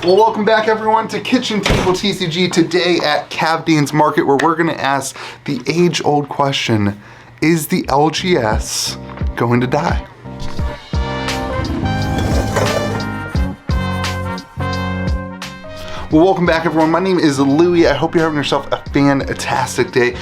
Well, welcome back everyone to Kitchen Table TCG today at Cavdean's Market, where we're gonna ask the age-old question, is the LGS going to die? Well, welcome back everyone. My name is Louie. I hope you're having yourself a fantastic day.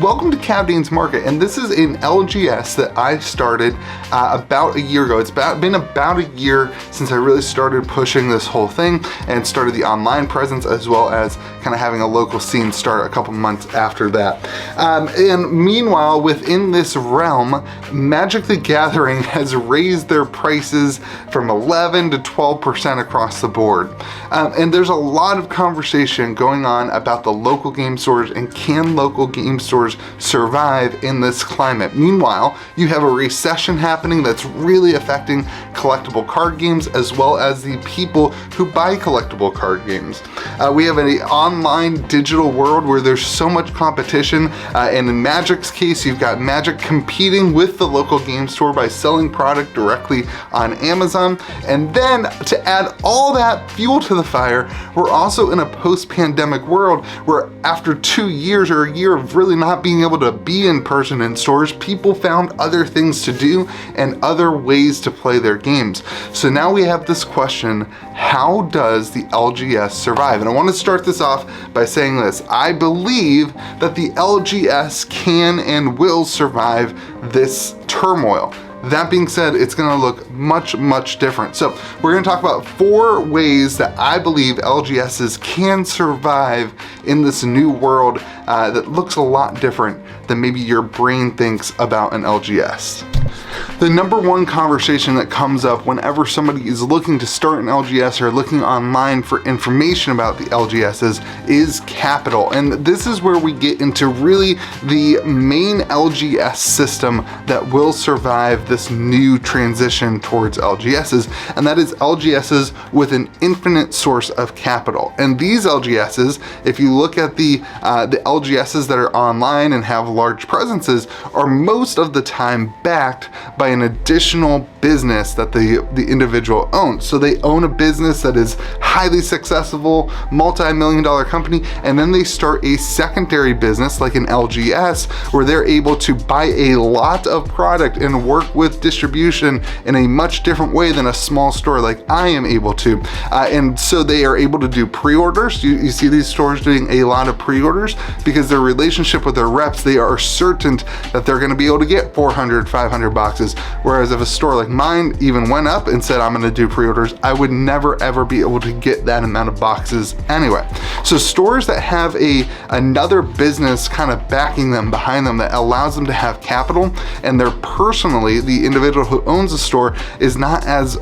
Welcome to Cavdean's Market, and this is an LGS that I started about a year ago. It's been about a year since I really started pushing this whole thing and started the online presence, as well as kind of having a local scene start a couple months after that. And meanwhile, within this realm, Magic the Gathering has raised their prices from 11 to 12% across the board. And there's a lot of conversation going on about the local game stores and can local game stores survive in this climate. Meanwhile, you have a recession happening that's really affecting collectible card games as well as the people who buy collectible card games. We have an online digital world where there's so much competition, and in Magic's case, you've got Magic competing with the local game store by selling product directly on Amazon. And then to add all that fuel to the fire, we're also in a post-pandemic world where after 2 years or a year of really not being able to be in person in stores, people found other things to do and other ways to play their games. So now we have this question, how does the LGS survive? And I want to start this off by saying this. I believe that the LGS can and will survive this turmoil. That being said, it's gonna look much, much different. So we're gonna talk about 4 ways that I believe LGSs can survive in this new world that looks a lot different than maybe your brain thinks about an LGS. The number one conversation that comes up whenever somebody is looking to start an LGS or looking online for information about the LGSs is capital. And this is where we get into really the main LGS system that will survive this new transition towards LGSs, and that is LGSs with an infinite source of capital. And these LGSs, if you look at the LGSs that are online and have large presences, are most of the time backed by an additional business that the individual owns. So they own a business that is highly successful, multi-million-dollar company, and then they start a secondary business like an LGS where they're able to buy a lot of product and work with distribution in a much different way than a small store like I am able to. And so they are able to do pre-orders. You see these stores doing a lot of pre-orders because their relationship with their reps, they are certain that they're gonna be able to get 400, 500 boxes. Whereas if a store like mine even went up and said, I'm gonna do pre-orders, I would never ever be able to get that amount of boxes anyway. So stores that have another business kind of backing them, behind them, that allows them to have capital, and they're personally, the individual who owns the store is not as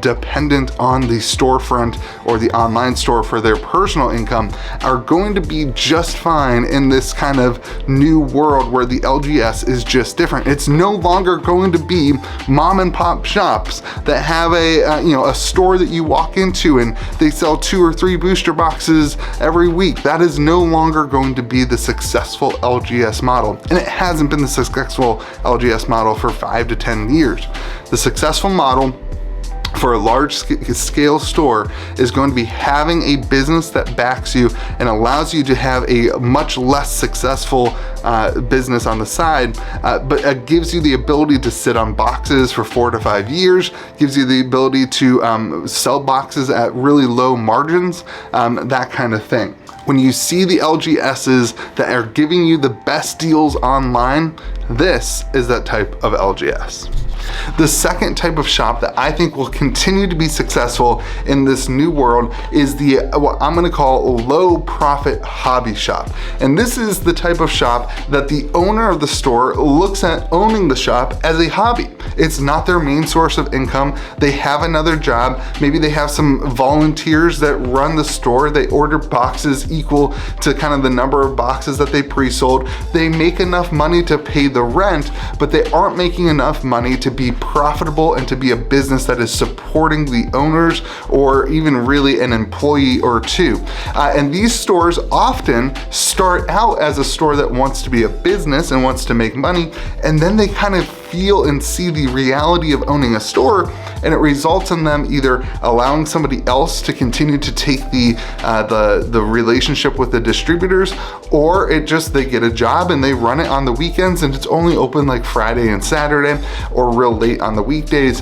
dependent on the storefront or the online store for their personal income, are going to be just fine in this kind of new world where the LGS is just different. It's no longer going to be mom and pop shops that have a store that you walk into and they sell 2 or 3 booster boxes every week. That is no longer going to be the successful LGS model, and it hasn't been the successful LGS model for 5 to 10 years. The successful model for a large scale store is going to be having a business that backs you and allows you to have a much less successful business on the side, but it gives you the ability to sit on boxes for 4 to 5 years, gives you the ability to sell boxes at really low margins, that kind of thing. When you see the LGSs that are giving you the best deals online, this is that type of LGS. The second type of shop that I think will continue to be successful in this new world is what I'm gonna call low profit hobby shop. And this is the type of shop that the owner of the store looks at owning the shop as a hobby. It's not their main source of income. They have another job. Maybe they have some volunteers that run the store. They order boxes equal to kind of the number of boxes that they pre-sold. They make enough money to pay the rent, but they aren't making enough money to be profitable and to be a business that is supporting the owners or even really an employee or two. And these stores often start out as a store that wants to be a business and wants to make money, and then they kind of feel and see the reality of owning a store, and it results in them either allowing somebody else to continue to take the relationship with the distributors, or they get a job and they run it on the weekends and it's only open like Friday and Saturday or real late on the weekdays.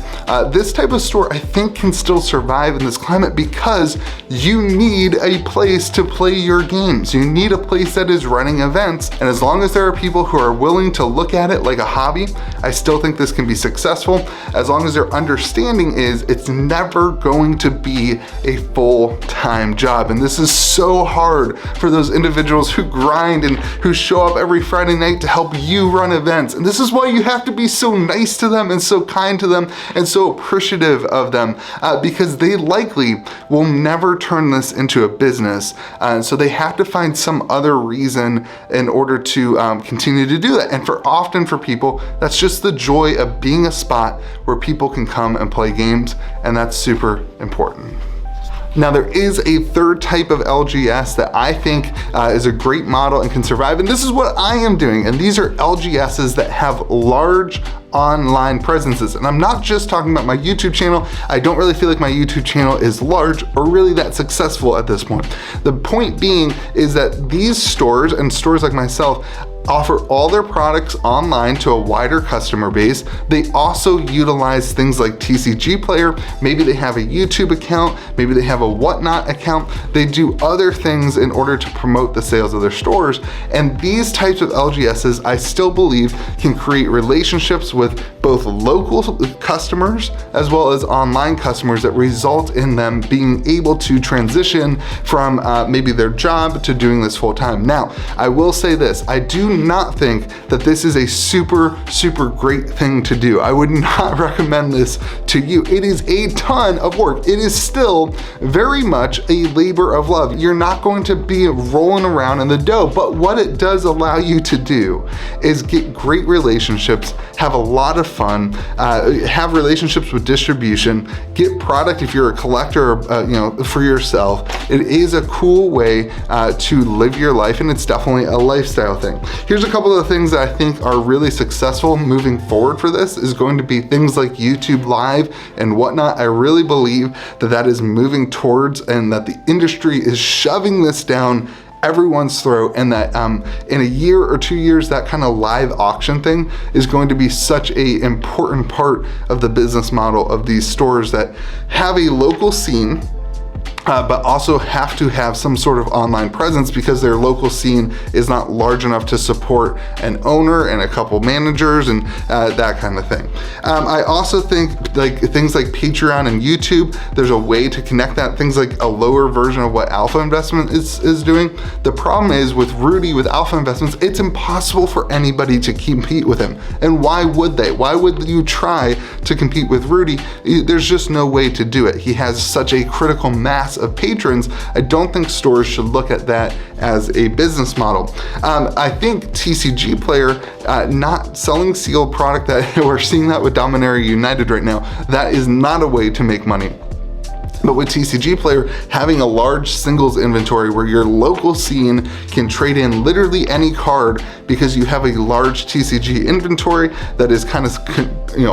This type of store I think can still survive in this climate because you need a place to play your games. You need a place that is running events, and as long as there are people who are willing to look at it like a hobby, I still think this can be successful, as long as their understanding is it's never going to be a full-time job. And this is so hard for those individuals who grind and who show up every Friday night to help you run events. And this is why you have to be so nice to them and so kind to them and so appreciative of them, because they likely will never turn this into a business. So they have to find some other reason in order to continue to do that. And often for people, that's just the joy of being a spot where people can come and play games, and that's super important. Now, there is a third type of LGS that I think is a great model and can survive, and this is what I am doing, and these are LGSs that have large online presences. And I'm not just talking about my YouTube channel. I don't really feel like my YouTube channel is large or really that successful at this point. The point being is that these stores and stores like myself offer all their products online to a wider customer base. They also utilize things like TCG Player. Maybe they have a YouTube account, maybe they have a Whatnot account. They do other things in order to promote the sales of their stores. And these types of LGSs, I still believe, can create relationships with both local customers as well as online customers that result in them being able to transition from maybe their job to doing this full time. Now, I will say this, I do not think that this is a super great thing to do. I would not recommend this to you. It is a ton of work. It is still very much a labor of love. You're not going to be rolling around in the dough, but what it does allow you to do is get great relationships, have a lot of fun, have relationships with distribution, get product if you're a collector, for yourself. It is a cool way to live your life, and it's definitely a lifestyle thing. Here's a couple of things that I think are really successful moving forward for this is going to be things like YouTube Live and Whatnot. I really believe that that is moving towards, and that the industry is shoving this down everyone's throat, and that in a year or 2 years, that kind of live auction thing is going to be such a important part of the business model of these stores that have a local scene, but also have to have some sort of online presence because their local scene is not large enough to support an owner and a couple managers and that kind of thing. I also think like things like Patreon and YouTube, there's a way to connect that, things like a lower version of what Alpha Investment is doing. The problem is with Rudy, with Alpha Investments, it's impossible for anybody to compete with him. And why would they? Why would you try to compete with Rudy? There's just no way to do it. He has such a critical mass of patrons. I don't think stores should look at that as a business model. I think TCG Player not selling sealed product, that we're seeing that with Dominaria United right now, that is not a way to make money. But with TCG Player, having a large singles inventory where your local scene can trade in literally any card because you have a large TCG inventory that is kind of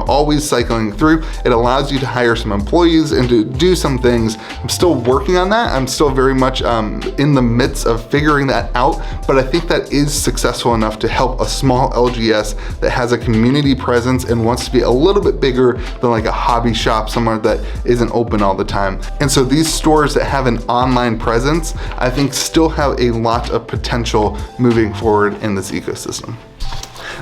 always cycling through, it allows you to hire some employees and to do some things. I'm still working on that. I'm still very much in the midst of figuring that out, but I think that is successful enough to help a small LGS that has a community presence and wants to be a little bit bigger than like a hobby shop somewhere that isn't open all the time. And so these stores that have an online presence, I think still have a lot of potential moving forward in this ecosystem.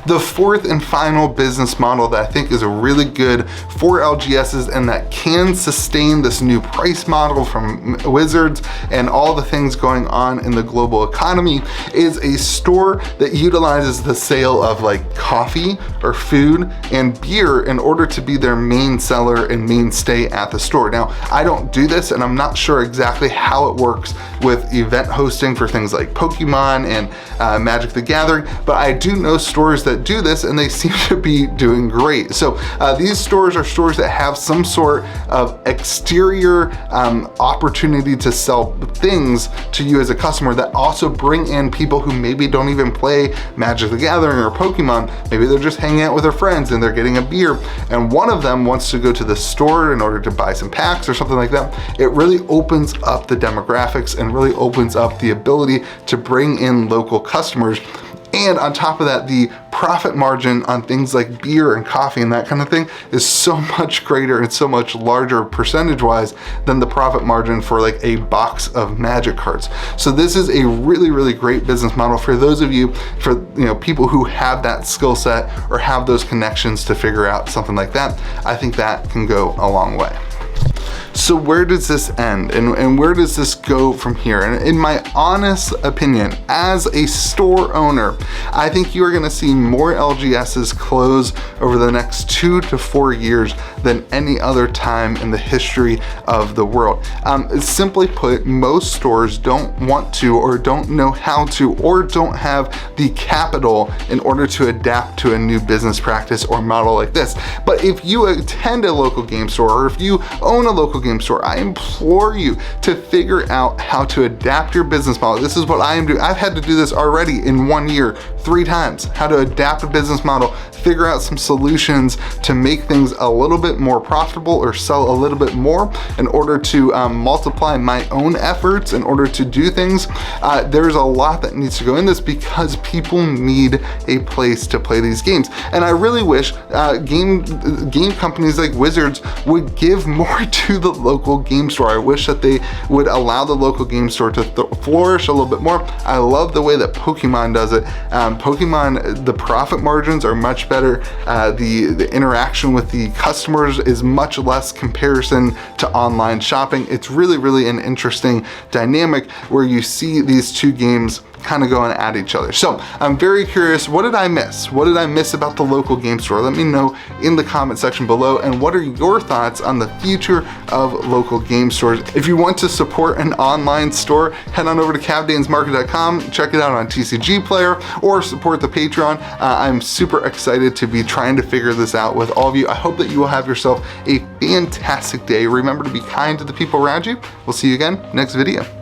The fourth and final business model that I think is a really good for LGSs and that can sustain this new price model from Wizards and all the things going on in the global economy is a store that utilizes the sale of like coffee or food and beer in order to be their main seller and mainstay at the store. Now, I don't do this and I'm not sure exactly how it works with event hosting for things like Pokemon and Magic the Gathering, but I do know stores that that do this, and they seem to be doing great. So these stores are stores that have some sort of exterior opportunity to sell things to you as a customer that also bring in people who maybe don't even play Magic the Gathering or Pokemon. Maybe they're just hanging out with their friends and they're getting a beer, and one of them wants to go to the store in order to buy some packs or something like that. It really opens up the demographics and really opens up the ability to bring in local customers. And on top of that, the profit margin on things like beer and coffee and that kind of thing is so much greater and so much larger percentage-wise than the profit margin for like a box of Magic cards. So this is a really, really great business model for those of you, for people who have that skill set or have those connections to figure out something like that. I think that can go a long way. So where does this end and where does this go from here? And in my honest opinion, as a store owner, I think you are gonna see more LGSs close over the next 2 to 4 years than any other time in the history of the world. Simply put, most stores don't want to, or don't know how to, or don't have the capital in order to adapt to a new business practice or model like this. But if you attend a local game store, or if you own a local game store, I implore you to figure out how to adapt your business model. This is what I am doing. I've had to do this already in 1 year, 3 times, how to adapt a business model, figure out some solutions to make things a little bit more profitable or sell a little bit more in order to multiply my own efforts in order to do things. There's a lot that needs to go in this because people need a place to play these games. And I really wish game companies like Wizards would give more to the local game store. I wish that they would allow the local game store to flourish a little bit more. I love the way that Pokemon does it. Pokemon, the profit margins are much better. The interaction with the customers is much less comparison to online shopping. It's really, really an interesting dynamic where you see these two games kind of going at each other. So I'm very curious, what did I miss? What did I miss about the local game store? Let me know in the comment section below, and what are your thoughts on the future of local game stores? If you want to support an online store, head on over to CavDanesMarket.com, check it out on TCG Player, or support the Patreon. I'm super excited to be trying to figure this out with all of you. I hope that you will have yourself a fantastic day. Remember to be kind to the people around you. We'll see you again next video.